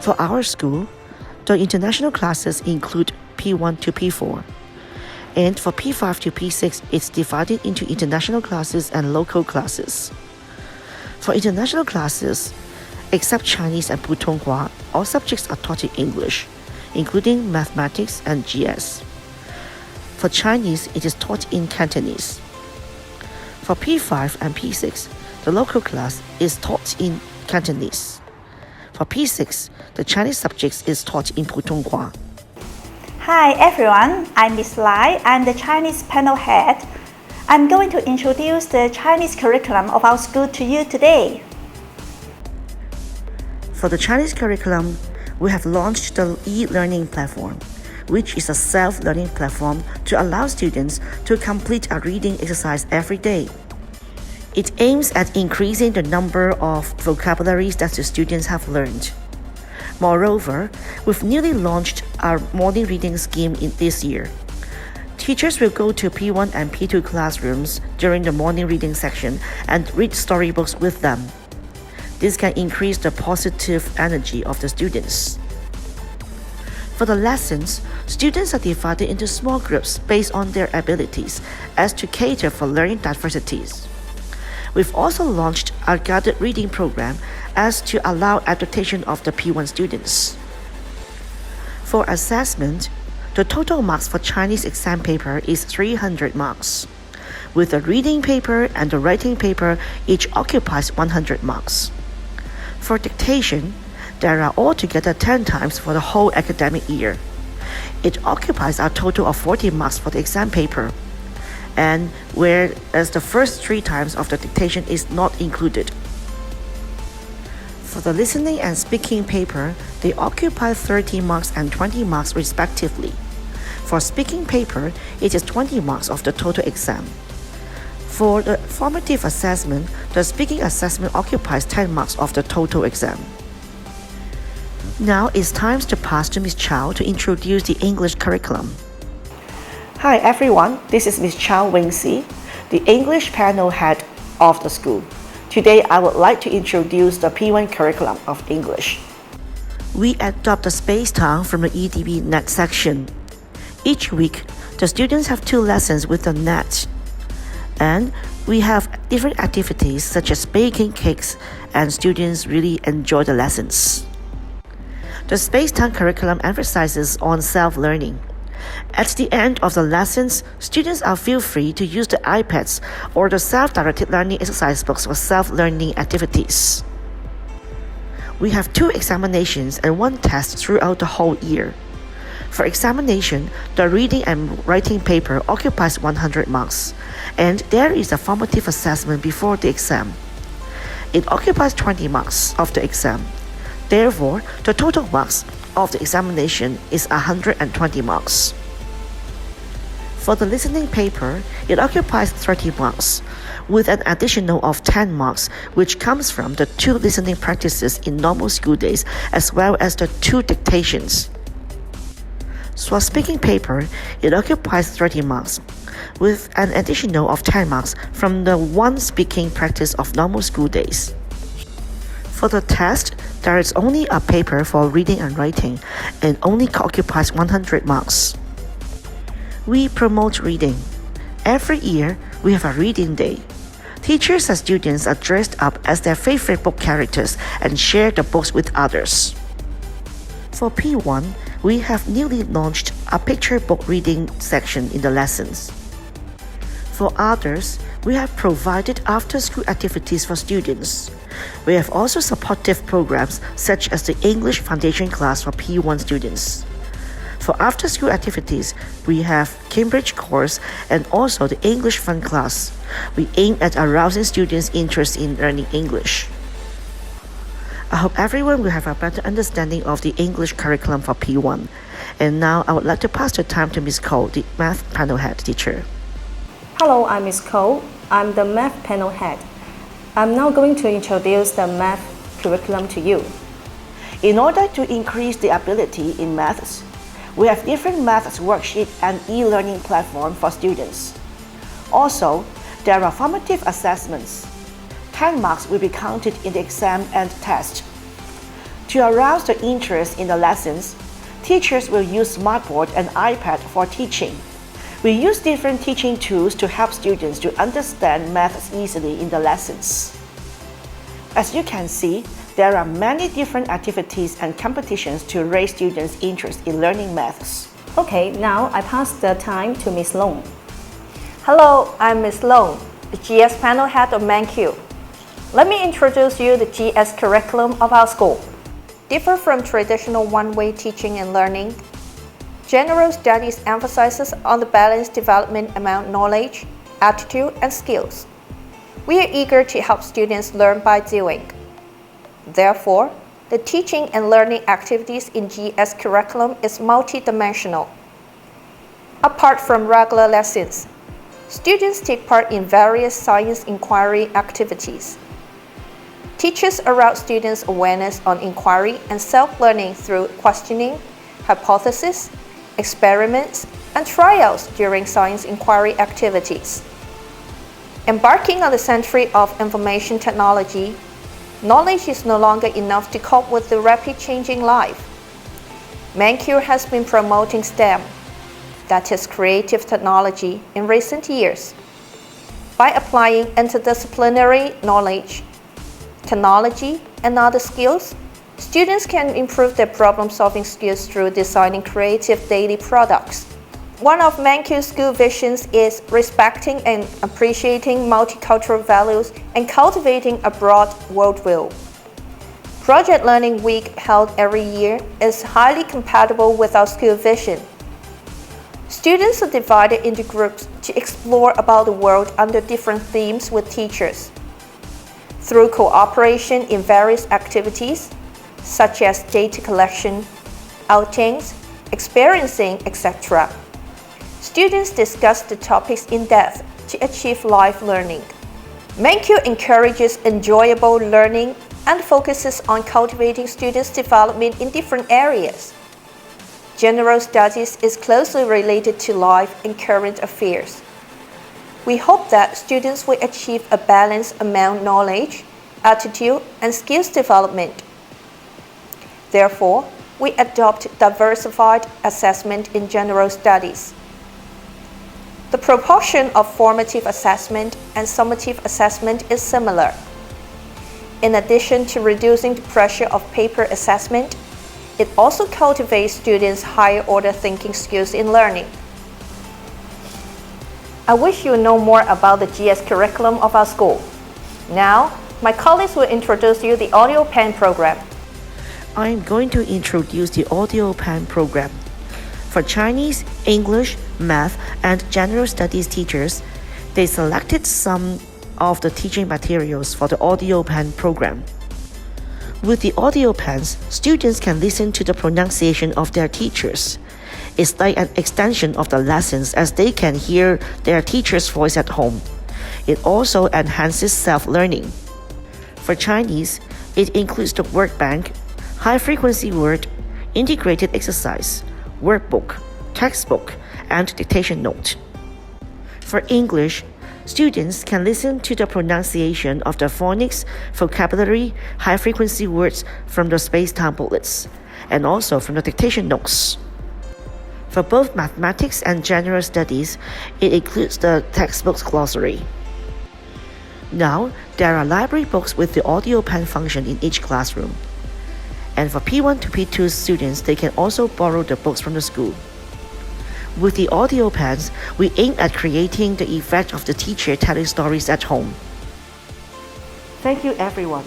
For our school, the international classes include P1 to P4. And for P5 to P6, it's divided into international classes and local classes. For international classes, except Chinese and Putonghua, all subjects are taught in English, including mathematics and GS. For Chinese, it is taught in Cantonese. For P5 and P6, the local class is taught in Cantonese. For P6, the Chinese subjects is taught in Putonghua. Hi everyone, I'm Miss Lai. I'm the Chinese panel head. I'm going to introduce the Chinese curriculum of our school to you today. For the Chinese curriculum, we have launched the e-learning platform, which is a self-learning platform to allow students to complete a reading exercise every day. It aims at increasing the number of vocabularies that the students have learned. Moreover, we've newly launched our morning reading scheme in this year. Teachers will go to P1 and P2 classrooms during the morning reading section and read storybooks with them. This can increase the positive energy of the students. For the lessons, students are divided into small groups based on their abilities as to cater for learning diversities. We've also launched our guided reading program as to allow adaptation of the P1 students. For assessment, the total marks for Chinese exam paper is 300 marks. With the reading paper and the writing paper, each occupies 100 marks. For dictation, there are altogether 10 times for the whole academic year. It occupies a total of 40 marks for the exam paper, and whereas the first 3 times of the dictation is not included. For the listening and speaking paper, they occupy 30 marks and 20 marks respectively. For speaking paper, it is 20 marks of the total exam. For the formative assessment, the speaking assessment occupies 10 marks of the total exam. Now it's time to pass to Ms. Chow to introduce the English curriculum. Hi everyone, this is Ms. Chow Wing-Si, the English panel head of the school. Today I would like to introduce the P1 curriculum of English. We adopt the space time from the EDB NET section. Each week, the students have 2 lessons with the NET. And we have different activities such as baking cakes, and students really enjoy the lessons. The space-time curriculum emphasizes on self-learning. At the end of the lessons, students are feel free to use the iPads or the self-directed learning exercise books for self-learning activities. We have 2 examinations and 1 test throughout the whole year. For examination, the reading and writing paper occupies 100 marks, and there is a formative assessment before the exam. It occupies 20 marks of the exam. Therefore, the total marks of the examination is 120 marks. For the listening paper, it occupies 30 marks, with an additional of 10 marks, which comes from the 2 listening practices in normal school days, as well as the 2 dictations. For speaking paper, it occupies 30 marks, with an additional of 10 marks from the 1 speaking practice of normal school days. For the test, there is only a paper for reading and writing, and only occupies 100 marks. We promote reading. Every year, we have a reading day. Teachers and students are dressed up as their favorite book characters and share the books with others. For P1, we have newly launched a picture book reading section in the lessons. For others, we have provided after-school activities for students. We have also supportive programs such as the English Foundation class for P1 students. For after-school activities, we have Cambridge course and also the English Fun class. We aim at arousing students' interest in learning English. I hope everyone will have a better understanding of the English curriculum for P1. And now I would like to pass the time to Ms. Cole, the math panel head teacher. Hello, I'm Ms. Cole. I'm the math panel head. I'm now going to introduce the math curriculum to you. In order to increase the ability in maths, we have different maths worksheet and e-learning platform for students. Also, there are formative assessments. 10 marks will be counted in the exam and test. To arouse the interest in the lessons, teachers will use Smartboard and iPad for teaching. We use different teaching tools to help students to understand maths easily in the lessons. As you can see, there are many different activities and competitions to raise students' interest in learning maths. Okay, now I pass the time to Miss Long. Hello, I'm Ms. Long, the GS panel head of ManQ. Let me introduce you the GS curriculum of our school. Different from traditional one-way teaching and learning, General Studies emphasizes on the balanced development among knowledge, attitude, and skills. We are eager to help students learn by doing. Therefore, the teaching and learning activities in GS curriculum is multidimensional. Apart from regular lessons, students take part in various science inquiry activities. Teachers arouse students' awareness on inquiry and self-learning through questioning, hypothesis, experiments, and trials during science inquiry activities. Embarking on the century of information technology, knowledge is no longer enough to cope with the rapidly changing life. ManQ has been promoting STEM, that is creative technology, in recent years. By applying interdisciplinary knowledge, technology, and other skills, students can improve their problem-solving skills through designing creative daily products. One of ManQ's school visions is respecting and appreciating multicultural values and cultivating a broad worldview. Project Learning Week, held every year, is highly compatible with our school vision. Students are divided into groups to explore about the world under different themes with teachers. Through cooperation in various activities, such as data collection, outings, experiencing, etc., students discuss the topics in depth to achieve life learning. ManQ encourages enjoyable learning and focuses on cultivating students' development in different areas. General Studies is closely related to life and current affairs. We hope that students will achieve a balance among knowledge, attitude, and skills development. Therefore, we adopt diversified assessment in General Studies. The proportion of formative assessment and summative assessment is similar. In addition to reducing the pressure of paper assessment, it also cultivates students' higher-order thinking skills in learning. I wish you know more about the GS curriculum of our school. Now, my colleagues will introduce you the Audio Pen program. I am going to introduce the Audio Pen program. For Chinese, English, Math, and General Studies teachers, they selected some of the teaching materials for the Audio Pen program. With the audio pens, students can listen to the pronunciation of their teachers. It's like an extension of the lessons as they can hear their teacher's voice at home. It also enhances self-learning. For Chinese, it includes the word bank, high-frequency word, integrated exercise, workbook, textbook, and dictation note. For English, students can listen to the pronunciation of the phonics, vocabulary, high-frequency words from the space-time booklets, and also from the dictation notes. For both mathematics and general studies, it includes the textbook's glossary. Now, there are library books with the audio pen function in each classroom. And for P1 to P2 students, they can also borrow the books from the school. With the audio pens, we aim at creating the effect of the teacher telling stories at home. Thank you, everyone.